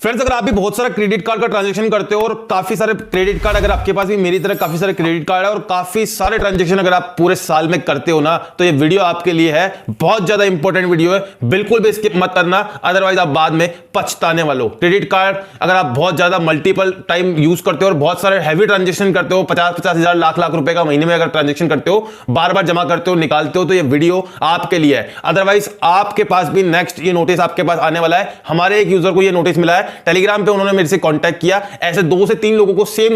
Friends, अगर आप भी बहुत सारा क्रेडिट कार्ड का ट्रांजैक्शन करते हो और काफी सारे क्रेडिट कार्ड, अगर आपके पास भी मेरी तरह काफी सारे क्रेडिट कार्ड है और काफी सारे ट्रांजैक्शन अगर आप पूरे साल में करते हो ना, तो ये वीडियो आपके लिए है। बहुत ज्यादा इंपॉर्टेंट वीडियो है, बिल्कुल भी स्किप मत करना, अदरवाइज आप बाद में पछताने वाले हो। क्रेडिट कार्ड अगर आप बहुत ज्यादा मल्टीपल टाइम यूज करते हो और बहुत सारे हैवी ट्रांजेक्शन करते हो, 50-50 हजार लाख रुपए का महीने में अगर ट्रांजेक्शन करते हो, बार बार जमा करते हो, निकालते हो, तो ये वीडियो आपके लिए है। अदरवाइज आपके पास भी नेक्स्ट ये नोटिस आपके पास आने वाला है। हमारे एक यूजर को ये नोटिस मिला है, टेलीग्राम पे उन्होंने मेरे से कांटेक्ट किया, ऐसे 2 से 3 लोगों को सेम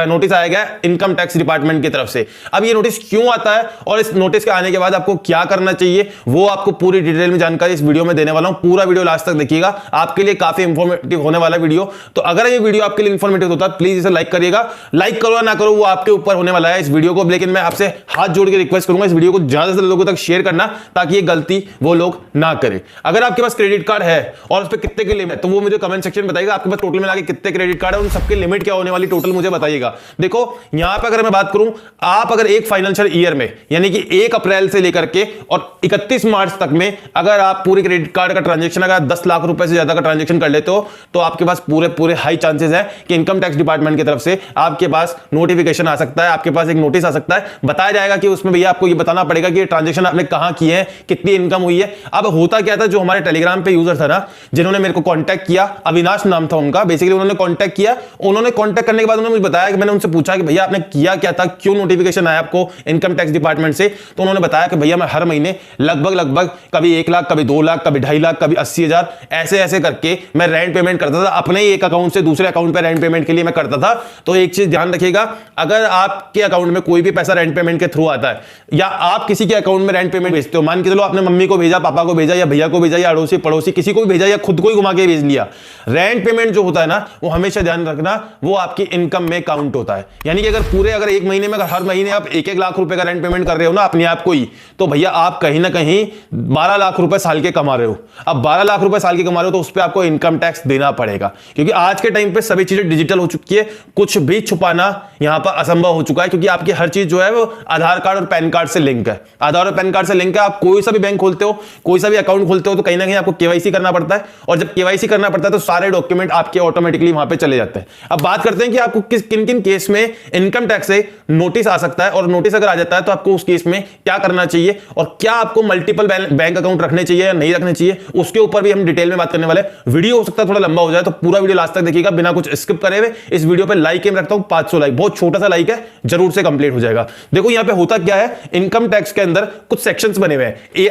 नोटिस आया गया इनकम टैक्स डिपार्टमेंट की तरफ से। अब ये नोटिस क्यों आता है और इस नोटिस के आने के बाद आपको क्या करना चाहिए, वो आपको पूरी डिटेल में जानकारी इस वीडियो में देने वाला हूं। पूरा वीडियो लास्ट तक देखिएगा, आपके लिए काफी इंफॉर्मेटिव होने वाला वीडियो। तो अगर ये वीडियो आपके लिए इंफॉर्मेटिव होता है, प्लीज इसे लाइक करिएगा। लाइक करो या ना करो, वो आपके ऊपर होने वाला है इस वीडियो को, लेकिन मैं आपसे हाथ जोड़ के रिक्वेस्ट करूंगा इस वीडियो को ज्यादा से ज्यादा लोगों तक शेयर करना, ताकि ये गलती वो लोग ना करें। अगर आपके पास क्रेडिट कार्ड है और उस पर कितने की लिमिट है, तो वो मुझे कमेंट सेक्शन में बताइएगा। आपके पास टोटल मिला के कितने क्रेडिट कार्ड है, उन सबके लिमिट क्या होने वाली, टोटल मुझे बताइएगा। देखो यहां पे अगर मैं बात करूं, आप अगर एक फाइनेंशियल ईयर में, यानी कि 1 अप्रैल से लेकर के और 31 मार्च तक में अगर आप पूरे क्रेडिट कार्ड का ट्रांजैक्शन अगर 10 लाख रुपए से ज्यादा का ट्रांजैक्शन कर लेते हो, तो आपके पास पूरे हाई चांसेस है कि इनकम टैक्स डिपार्टमेंट की तरफ से आपके पास नोटिफिकेशन आ सकता है, आपके पास एक नोटिस आ सकता है। बताया जाएगा कि उसमें भैया आपको ये बताना पड़ेगा कि ट्रांजैक्शन आपने कहां किए हैं, कितनी इनकम हुई है। अब होता क्या था, जो हमारे टेलीग्राम पे यूजर था ना, जिन्होंने मेरे को कांटेक्ट किया, अविनाश नाम था उनका, बेसिकली उन्होंने कांटेक्ट किया। उन्होंने कांटेक्ट करने के बाद उन्होंने मुझे बताया कि मैंने उनसे पूछा कि भैया आपने किया क्या था, क्यों नोटिफिकेशन आया आपको इनकम टैक्स डिपार्टमेंट से। तो उन्होंने बताया कि भैया मैं हर महीने लगभग कभी 1 लाख, कभी 2 लाख, कभी 2.5 लाख, कभी 80,000 ऐसे करके मैं रेंट पेमेंट करता था अपने ही एक अकाउंट से दूसरे अकाउंट पे रेंट पेमेंट के लिए मैं करता था। तो एक चीज ध्यान रखिएगा, अगर आपके अकाउंट में कोई भी पैसा रेंट पेमेंट के थ्रू आता है या आप किसी के अकाउंट में रेंट पेमेंट भेजते हो, मान के चलो आपने मम्मी को भेजा, पापा को भेजा, या भैया को भेजा, या अड़ोसी पड़ोसी किसी को भी भेजा, या खुद को ही घुमा के भेज लिया, रेंट पेमेंट जो होता है ना, वो हमेशा ध्यान रखना वो आपकी इनकम में काउंट होता है। यानी कि अगर एक महीने में, अगर हर महीने आप 1-1 लाख रुपए का रेंट पेमेंट कर रहे हो ना अपने आप को ही, तो भैया आप कहीं ना कहीं 12 लाख रुपए साल के कमा रहे हो। अब 12 लाख रुपए साल के कमा रहे हो, तो उस पर आपको इनकम टैक्स देना पड़ेगा, क्योंकि आज के टाइम पे सभी चीजें डिजिटल हो चुकी है, कुछ भी छुपाना यहां पर असंभव हो चुका है, क्योंकि आपकी हर चीज जो है वो आधार कार्ड और पैन कार्ड से लिंक है। आधार और पैन कार्ड से लिंक है। आप कोई सा भी बैंक खोलते हो, कोई सा भी अकाउंट खोलते हो, तो कहीं ना कहीं आपको केवाईसी करना पड़ता है, और जब केवाईसी करना पड़ता है तो सारे डॉक्यूमेंट आपके ऑटोमेटिकली वहां पे चले जाते हैं। अब बात करते हैं कि आपको किन किन केस में इनकम टैक्स से नोटिस आ सकता है, और नोटिस अगर आ जाता है तो आपको उस केस में क्या करना चाहिए, और क्या आपको मल्टीपल बैंक अकाउंट रखने चाहिए या नहीं रखने चाहिए, उसके ऊपर भी हम डिटेल में बात करने वाले हैं। वीडियो हो सकता है थोड़ा लंबा हो जाए, तो पूरा वीडियो लास्ट तक देखिएगा बिना कुछ स्किप करे हुए। इस वीडियो पे लाइक एम रखता हूं 500 लाइक, बहुत छोटा सा लाइक है, जरूर से कंप्लीट हो जाएगा। देखो यहां पे होता क्या है, इनकम टैक्स के अंदर कुछ सेक्शंस बने हुए हैं। ये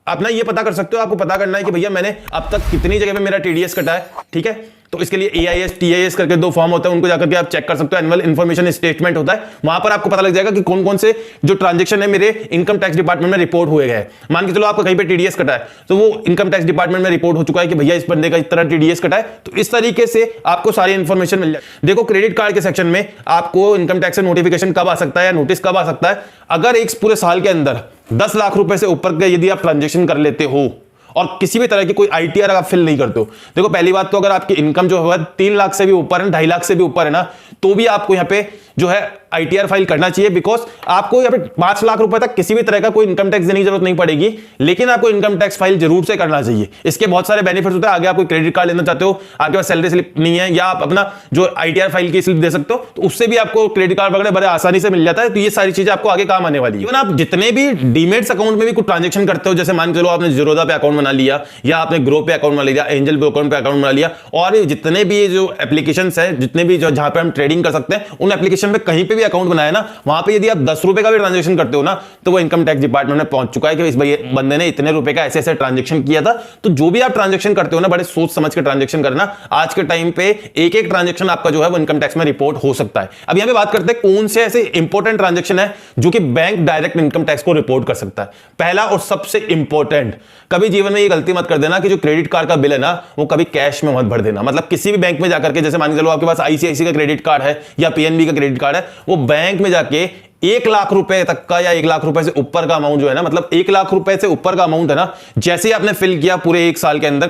आप ना ये पता कर सकते हो, आपको पता करना है कि भैया मैंने अब तक कितनी जगह पे मेरा टीडीएस कटा है, ठीक है। तो इसके लिए एआईएस, टीआईएस करके 2 फॉर्म होते हैं, उनको जाकर के आप चेक कर सकते हो। एनुअल इन्फॉर्मेशन स्टेटमेंट होता है, वहां पर आपको पता लग जाएगा कि कौन कौन से जो ट्रांजैक्शन है मेरे इनकम टैक्स डिपार्टमेंट में रिपोर्ट हुए गए। मान के चलो आपका कहीं पे टीडीएस कटा है, तो वो इनकम टैक्स डिपार्टमेंट में रिपोर्ट हो चुका है कि भैया इस बंदे का इस तरह टीडीएस कटा है। तो इस तरीके से आपको सारी इंफॉर्मेशन मिल जाए। देखो क्रेडिट कार्ड के सेक्शन में आपको इनकम टैक्स से नोटिफिकेशन कब आ सकता है या नोटिस कब आ सकता है, अगर एक पूरे साल के अंदर 10 लाख रुपए से ऊपर के यदि आप ट्रांजेक्शन कर लेते हो और किसी भी तरह की कोई आईटीआर आप फिल नहीं करते हो। देखो पहली बात तो अगर आपकी इनकम जो है 3 लाख से भी ऊपर है, 2.5 लाख से भी ऊपर है ना, तो भी आपको यहां पे जो है आईटीआर फाइल करना चाहिए, बिकॉज आपको यहां पे 5 लाख रुपए तक किसी भी तरह का कोई इनकम टैक्स देने की जरूरत नहीं पड़ेगी, लेकिन आपको इनकम टैक्स फाइल जरूर से करना चाहिए। इसके बहुत सारे बेनिफिट्स होते हैं। आगे आप कोई क्रेडिट कार्ड लेना चाहते हो, आपके पास सैलरी स्लिप नहीं है, या आप अपना जो आईटीआर फाइल की स्लिप दे सकते हो, तो उससे भी आपको क्रेडिट कार्ड वगैरह बड़े आसानी से मिल जाता है। तो ये सारी चीजें आपको आगे काम आने वाली है। आप जितने भी डीमेट्स अकाउंट में भी कुछ ट्रांजेक्शन करते हो, जैसे मान के चलो आपने जीरोधा पे अकाउंट बना लिया, या आपने ग्रो पे अकाउंट बना लिया, एंजल ब्रोकर पे अकाउंट बना लिया, और जितने भी जो एप्लीकेशंस है, जितने भी जहां पे हम ट्रेडिंग कर सकते हैं, उन एप्लीकेशन पे कहीं पे भी अकाउंट बनाया ना, वहां पे यदि आप 10 रुपए का भी ट्रांजैक्शन करते हो ना, तो वो इनकम टैक्स डिपार्टमेंट में पहुंच चुका है कि इस बंदे ने इतने रुपए का ऐसे ट्रांजैक्शन किया था। तो जो भी आप ट्रांजैक्शन करते हो ना, बड़े सोच समझ के ट्रांजैक्शन करना। आज के टाइम पे एक ट्रांजैक्शन आपका जो है वो इनकम टैक्स में रिपोर्ट हो सकता है। अब यहां पे बात करते हैं कौन से ऐसे इंपॉर्टेंट ट्रांजैक्शन है जो कि बैंक डायरेक्ट इनकम टैक्स को रिपोर्ट कर सकता है। पहला और सबसे इंपॉर्टेंट, कभी जीवन में ये गलती मत कर देना कि जो क्रेडिट कार्ड का बिल है ना, वो कभी कैश में मत भर देना। मतलब किसी भी बैंक में जाकर के, जैसे मान के चलो आपके पास आईसीआईसी का क्रेडिट कार्ड है या पीएनबी का क्रेडिट कार्ड है, वो बैंक में जाके 1 लाख रुपए तक का या 1 लाख रुपए से ऊपर का अमाउंट जो है ना, मतलब 1 लाख रुपए से ऊपर का अमाउंट है ना, जैसे ही आपने फिल किया पूरे 1 साल के अंदर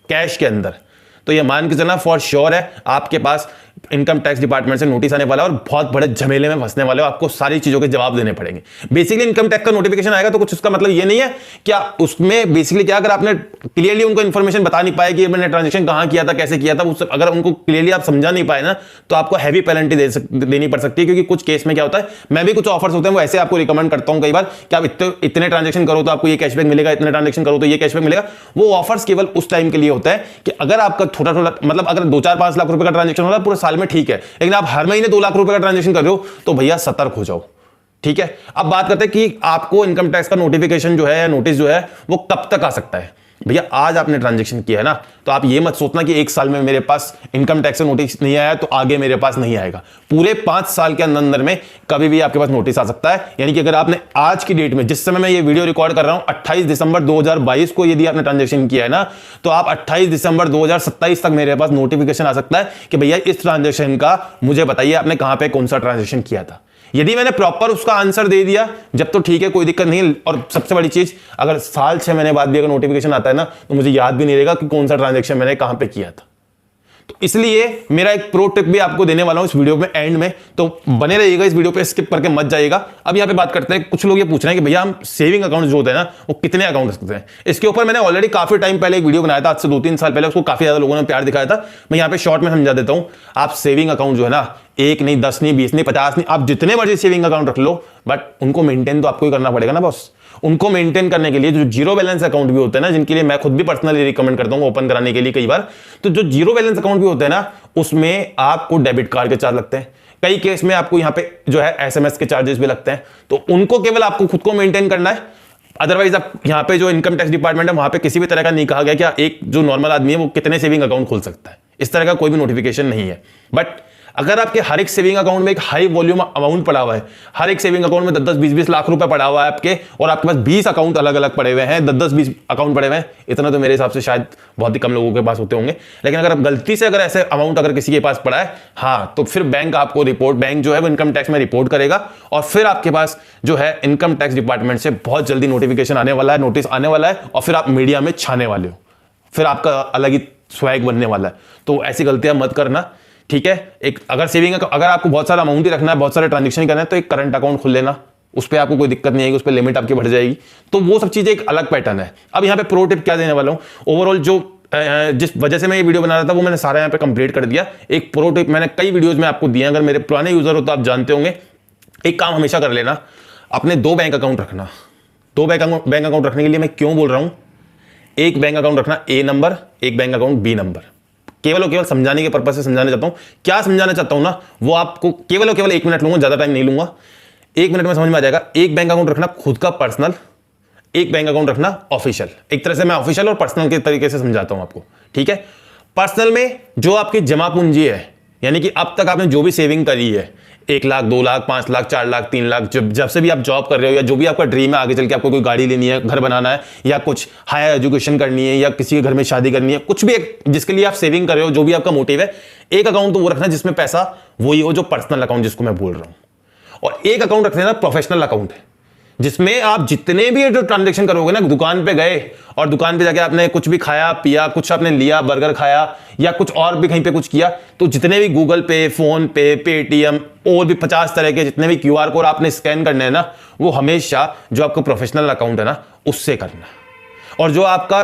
कैश के अंदर, तो ये मान के चलना फॉर श्योर है आपके पास इनकम टैक्स डिपार्टमेंट से नोटिस आने वाला है और बहुत बड़े झमेले में फंसने वाले हो, आपको सारी चीजों के जवाब देने पड़ेंगे। बेसिकली इनकम टैक्स का नोटिफिकेशन आएगा तो कुछ उसका मतलब ये नहीं है क्या उसमें बेसिकली क्या, अगर आपने क्लियरली उनको इन्फॉर्मेशन बता नहीं पाए कि मैंने ट्रांजेक्शन कहां किया था, कैसे किया था, उस अगर उनको क्लियरली आप समझा नहीं पाए ना तो आपको हैवी पेनल्टी देनी पड़ सकती है। क्योंकि कुछ केस में क्या होता है, मैं भी कुछ ऑफर्स होते हैं वो ऐसे आपको रिकमेंड करता हूं कई बार कि आप इतने ट्रांजेक्शन करो तो आपको ये कैशबैक मिलेगा, इतने ट्रांजेक्शन करो तो ये कैशबैक मिलेगा। वो ऑफर्स केवल उस टाइम के लिए होता है कि अगर आपका छोटा छोटा मतलब अगर 2-4-5 लाख रुपए का ट्रांजेक्शन हो रहा है पूरे साल में ठीक है, लेकिन आप हर महीने 2 लाख रुपए का ट्रांजेक्शन कर रहे हो तो भैया सतर्क हो जाओ। ठीक है, अब बात करते हैं कि आपको इनकम टैक्स का नोटिफिकेशन जो है या नोटिस जो है वो कब तक आ सकता है। भैया आज आपने ट्रांजैक्शन किया है ना, तो आप ये मत सोचना कि 1 साल में मेरे पास इनकम टैक्स का नोटिस नहीं आया तो आगे मेरे पास नहीं आएगा। पूरे 5 साल के अंदर में कभी भी आपके पास नोटिस आ सकता है। यानी कि अगर आपने आज की डेट में, जिस समय मैं ये वीडियो रिकॉर्ड कर रहा हूं 28 दिसंबर 2022 को यदि आपने ट्रांजैक्शन किया है ना, तो आप 28 दिसंबर 2027 तक मेरे पास नोटिफिकेशन आ सकता है कि भैया इस ट्रांजैक्शन का मुझे बताइए आपने कहां पे कौन सा ट्रांजैक्शन किया था। यदि मैंने प्रॉपर उसका आंसर दे दिया जब तो ठीक है, कोई दिक्कत नहीं। और सबसे बड़ी चीज, अगर साल 6 महीने बाद भी अगर नोटिफिकेशन आता है ना तो मुझे याद भी नहीं रहेगा कि कौन सा ट्रांजैक्शन मैंने कहां पे किया था। तो इसलिए मेरा एक प्रो टिप भी आपको देने वाला हूं इस वीडियो में एंड में, तो बने रहिएगा इस वीडियो पे, स्किप करके मत जाइएगा। अब यहां पे बात करते हैं, कुछ लोग ये पूछ रहे हैं कि भैया हम सेविंग अकाउंट जो होते हैं ना वो कितने अकाउंट रख सकते हैं। इसके ऊपर मैंने ऑलरेडी काफी टाइम पहले एक वीडियो बनाया था, आज से 2-3 साल पहले, उसको काफी ज्यादा लोगों ने प्यार दिखाया था। मैं यहाँ पे शॉर्ट में समझा देता हूं। आप सेविंग अकाउंट जो है ना 1 नहीं, 10 नहीं, 20 नहीं, 50 नहीं, आप जितने मर्जी सेविंग अकाउंट रख लो, बट उनको मेंटेन तो आपको ही करना पड़ेगा ना बॉस। उनको मेंटेन करने के लिए जो जीरो बैलेंस अकाउंट भी होते हैं ना, जिनके लिए मैं खुद भी पर्सनली रिकमेंड करता हूं ओपन कराने के लिए कई बार, तो जो जीरो बैलेंस अकाउंट भी होते हैं ना उसमें आपको डेबिट कार्ड के चार्ज लगते हैं। कई केस में आपको यहां पे जो है SMS के चार्जेस भी लगते हैं, तो उनको केवल आपको खुद को मेंटेन करना है। अदरवाइज आप यहां पे जो इनकम टैक्स डिपार्टमेंट है वहां पे किसी भी तरह का नहीं कहा गया कि एक जो नॉर्मल आदमी है वो कितने सेविंग अकाउंट खोल सकता है, इस तरह का कोई भी नोटिफिकेशन नहीं है। बट अगर आपके हर एक सेविंग अकाउंट में एक हाई वॉल्यूम अमाउंट पड़ा हुआ है, हर एक सेविंग अकाउंट में 10-10, 20-20 लाख रुपए पड़ा हुआ है आपके, और आपके पास 20 अकाउंट अलग अलग पड़े हुए हैं, 10-10, 20 अकाउंट पड़े हुए हैं, इतना तो मेरे हिसाब से शायद बहुत ही कम लोगों के पास होते होंगे। लेकिन अगर गलती से अगर ऐसे अमाउंट अगर किसी के पास पड़ा है, हाँ, तो फिर बैंक आपको बैंक जो है वो इनकम टैक्स में रिपोर्ट करेगा, और फिर आपके पास जो है इनकम टैक्स डिपार्टमेंट से बहुत जल्दी नोटिफिकेशन आने वाला है, नोटिस आने वाला है, और फिर आप मीडिया में छाने वाले हो, फिर आपका अलग ही स्वैग बनने वाला है। तो ऐसी गलतियां मत करना, ठीक है। एक अगर सेविंग, अगर आपको बहुत सारा अमाउंट ही रखना है, बहुत सारे ट्रांजैक्शन करना है, तो एक करंट अकाउंट खोल लेना, उस पर आपको कोई दिक्कत नहीं आएगी, उस पर लिमिट आपकी बढ़ जाएगी। तो वो सब चीजें एक अलग पैटर्न है। अब यहाँ पे प्रो टिप क्या देने वाला हूं, ओवरऑल जो जिस वजह से मैं ये वीडियो बना रहा था वो मैंने सारा यहाँ पे कंप्लीट कर दिया। एक प्रो टिप मैंने कई वीडियोज में आपको दिया, अगर मेरे पुराने यूजर हो तो आप जानते होंगे। एक काम हमेशा कर लेना, अपने 2 बैंक अकाउंट रखना। 2 बैंक अकाउंट रखने के लिए मैं क्यों बोल रहा हूं, एक बैंक अकाउंट रखना A नंबर, एक बैंक अकाउंट B नंबर। केवल और केवल समझाने के पर्पज से समझाना चाहता हूं। क्या समझाना चाहता हूं ना, वो आपको केवल और केवल 1 मिनट लूंगा, ज्यादा टाइम नहीं लूंगा, 1 मिनट में समझ में आ जाएगा। एक बैंक अकाउंट रखना खुद का पर्सनल, एक बैंक अकाउंट रखना ऑफिशियल। एक तरह से मैं ऑफिशियल और पर्सनल के तरीके से समझाता हूं आपको, ठीक है। पर्सनल में जो आपकी जमा पूंजी है, यानी कि अब तक आपने जो भी सेविंग करी है, 1 लाख, 2 लाख, 5 लाख, 4 लाख, 3 लाख, जब से भी आप जॉब कर रहे हो, या जो भी आपका ड्रीम है आगे चल के, आपको कोई गाड़ी लेनी है, घर बनाना है, या कुछ हायर एजुकेशन करनी है, या किसी के घर में शादी करनी है, कुछ भी जिसके लिए आप सेविंग कर रहे हो, जो भी आपका मोटिव है, एक अकाउंट तो वो रखना जिसमें पैसा वही हो, जो पर्सनल अकाउंट जिसको मैं बोल रहा हूं। और एक अकाउंट रख लेना प्रोफेशनल अकाउंट है, जिसमें आप जितने भी जो ट्रांजेक्शन करोगे ना, दुकान पे गए और दुकान पे जाके आपने कुछ भी खाया पिया, कुछ आपने लिया, बर्गर खाया या कुछ और भी कहीं पे कुछ किया, तो जितने भी गूगल पे, फोन पे, पेटीएम और भी 50 तरह के जितने भी QR कोड आपने स्कैन करने हैं ना, वो हमेशा जो आपका प्रोफेशनल अकाउंट है ना उससे करना। और जो आपका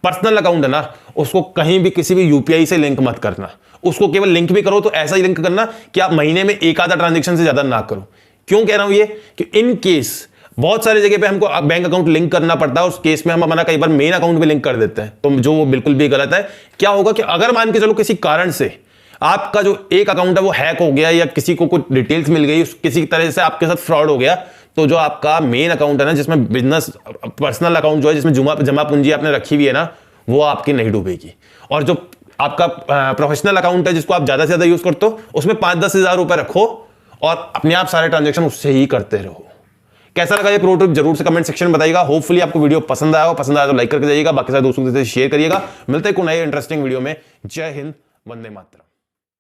पर्सनल अकाउंट है ना, उसको कहीं भी किसी भी UPI से लिंक मत करना। उसको केवल लिंक भी करो तो ऐसा ही लिंक करना कि आप महीने में एक आधा ट्रांजेक्शन से ज्यादा ना करो। क्यों कह रहा हूं ये, कि इन केस बहुत सारी जगह पे हमको बैंक अकाउंट लिंक करना पड़ता है, उस केस में हम अपना कई बार मेन अकाउंट भी लिंक कर देते हैं, तो जो वो बिल्कुल भी गलत है। क्या होगा कि अगर मान के चलो किसी कारण से आपका जो एक अकाउंट है वो हैक हो गया, या किसी को कुछ डिटेल्स मिल गई, किसी तरह से आपके साथ फ्रॉड हो गया, तो जो आपका मेन अकाउंट है ना, जिसमें बिजनेस पर्सनल अकाउंट जो है, जिसमें जमा पूंजी आपने रखी हुई है ना, वो आपकी नहीं डूबेगी। और जो आपका प्रोफेशनल अकाउंट है जिसको आप ज्यादा से ज्यादा यूज करते हो, उसमें 5-10 हजार रुपए रखो और अपने आप सारे ट्रांजेक्शन उससे ही करते रहो। कैसा लगा ये प्रो टिप जरूर से कमेंट सेक्शन में बताइएगा। होपफुली आपको वीडियो पसंद आया हो, पसंद आया तो लाइक करके जाइएगा, बाकी सारे दोस्तों के साथ शेयर करिएगा। मिलते हैं कोई नए इंटरेस्टिंग वीडियो में। जय हिंद, वंदे मातरम।